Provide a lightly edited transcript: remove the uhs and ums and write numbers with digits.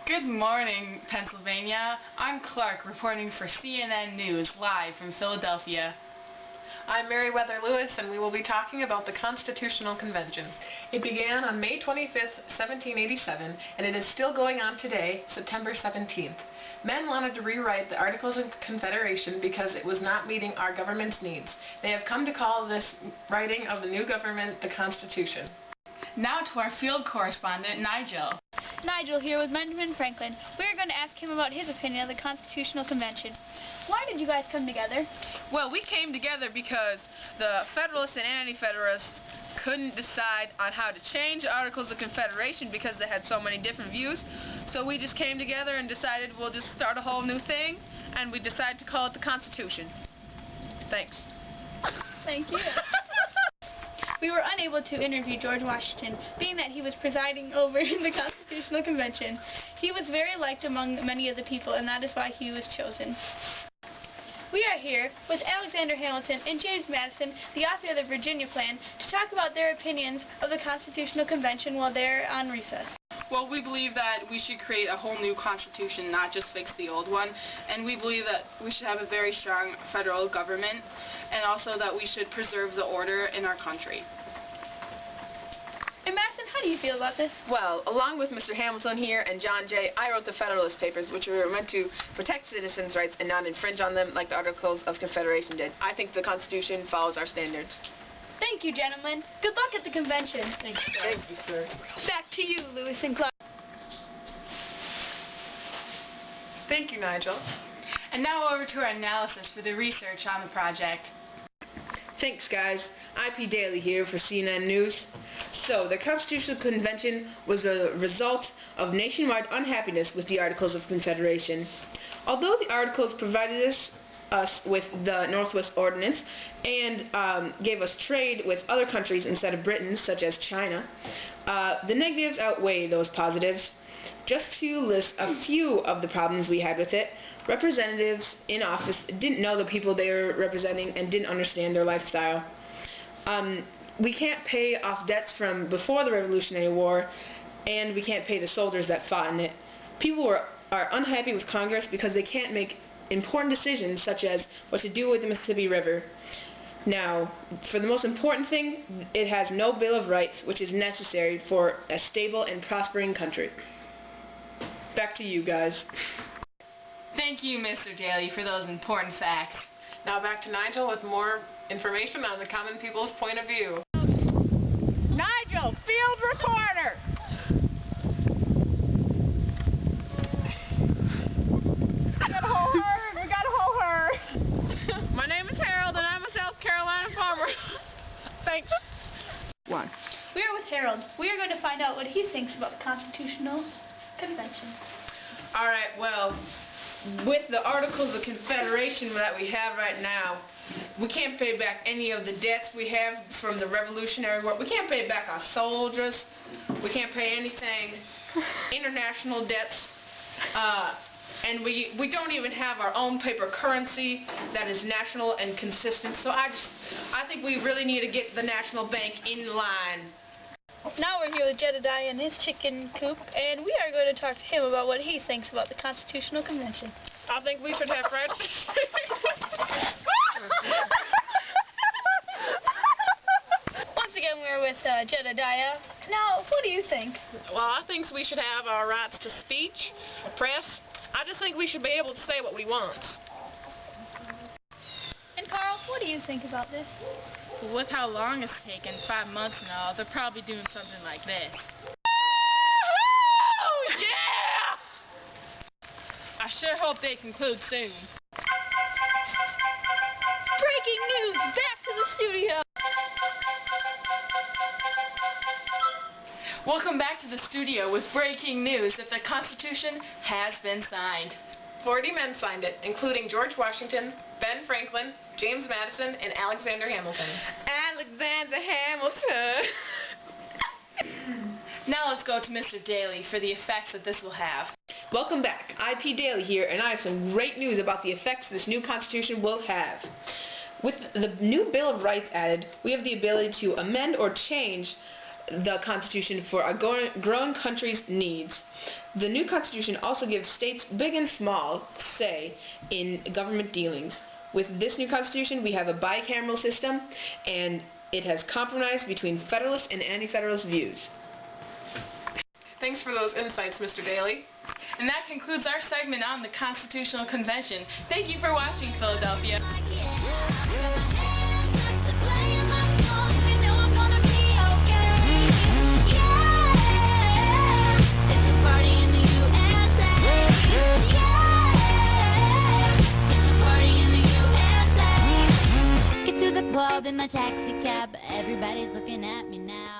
Good morning, Pennsylvania. I'm Clark, reporting for CNN News, live from Philadelphia. I'm Meriwether Lewis, and we will be talking about the Constitutional Convention. It began on May 25th, 1787, and it is still going on today, September 17th. Men wanted to rewrite the Articles of Confederation because it was not meeting our government's needs. They have come to call this writing of the new government the Constitution. Now to our field correspondent, Nigel. Nigel here with Benjamin Franklin. We are going to ask him about his opinion of the Constitutional Convention. Why did you guys come together? Well, we came together because the Federalists and Anti-Federalists couldn't decide on how to change the Articles of Confederation because they had so many different views. So we just came together and decided we'll just start a whole new thing, and we decided to call it the Constitution. Thanks. Thank you. We were unable to interview George Washington, being that he was presiding over the Constitutional Convention. He was very liked among many of the people, and that is why he was chosen. We are here with Alexander Hamilton and James Madison, the author of the Virginia Plan, to talk about their opinions of the Constitutional Convention while they're on recess. Well, we believe that we should create a whole new constitution, not just fix the old one. And we believe that we should have a very strong federal government, and also that we should preserve the order in our country. And Madison, how do you feel about this? Well, along with Mr. Hamilton here and John Jay, I wrote the Federalist Papers, which were meant to protect citizens' rights and not infringe on them like the Articles of Confederation did. I think the Constitution follows our standards. Thank you, gentlemen. Good luck at the convention. Thank you, sir. Thank you, sir. Back to you, Lewis and Clark. Thank you, Nigel. And now over to our analysis for the research on the project. Thanks, guys. IP Daily here for CNN News. So, the Constitutional Convention was a result of nationwide unhappiness with the Articles of Confederation. Although the Articles provided us with the Northwest Ordinance and gave us trade with other countries instead of Britain, such as China, the negatives outweigh those positives. Just to list a few of the problems we had with it: representatives in office didn't know the people they were representing and didn't understand their lifestyle. We can't pay off debts from before the Revolutionary War, and we can't pay the soldiers that fought in it. People are unhappy with Congress because they can't make important decisions such as what to do with the Mississippi River. Now, for the most important thing, it has no Bill of Rights, which is necessary for a stable and prospering country. Back to you guys. Thank you, Mr. Daly, for those important facts. Now back to Nigel with more information on the common people's point of view. Nigel, field reporter! We got a whole herd! My name is Harold, and I'm a South Carolina farmer. Thanks. One. We are with Harold. We are going to find out what he thinks about the Constitutional Convention. Alright, well, with the Articles of Confederation that we have right now, we can't pay back any of the debts we have from the Revolutionary War. We can't pay back our soldiers. We can't pay anything, international debts, and we don't even have our own paper currency that is national and consistent. So I think we really need to get the national bank in line. Now we're here with Jedediah in his chicken coop, and we are going to talk to him about what he thinks about the Constitutional Convention. I think we should have friends. Once again, we're with Jedediah. Now, what do you think? Well, I think we should have our rights to speech, press. I just think we should be able to say what we want. And Carl, what do you think about this? Well, with how long it's taken, 5 months now, they're probably doing something like this. Oh, yeah! I sure hope they conclude soon. Breaking news! Back to the studio! Welcome back to the studio with breaking news that the Constitution has been signed. 40 men signed it, including George Washington, Ben Franklin, James Madison, and Alexander Hamilton. Alexander Hamilton! Now let's go to Mr. Daly for the effects that this will have. Welcome back. IP Daily here, and I have some great news about the effects this new Constitution will have. With the new Bill of Rights added, we have the ability to amend or change the Constitution for a growing country's needs. The new Constitution also gives states, big and small, say in government dealings. With this new Constitution, we have a bicameral system, and it has compromised between Federalist and Anti-Federalist views. Thanks for those insights, Mr. Daly. And that concludes our segment on the Constitutional Convention. Thank you for watching, Philadelphia. Get to the club in my taxi cab, everybody's looking at me now.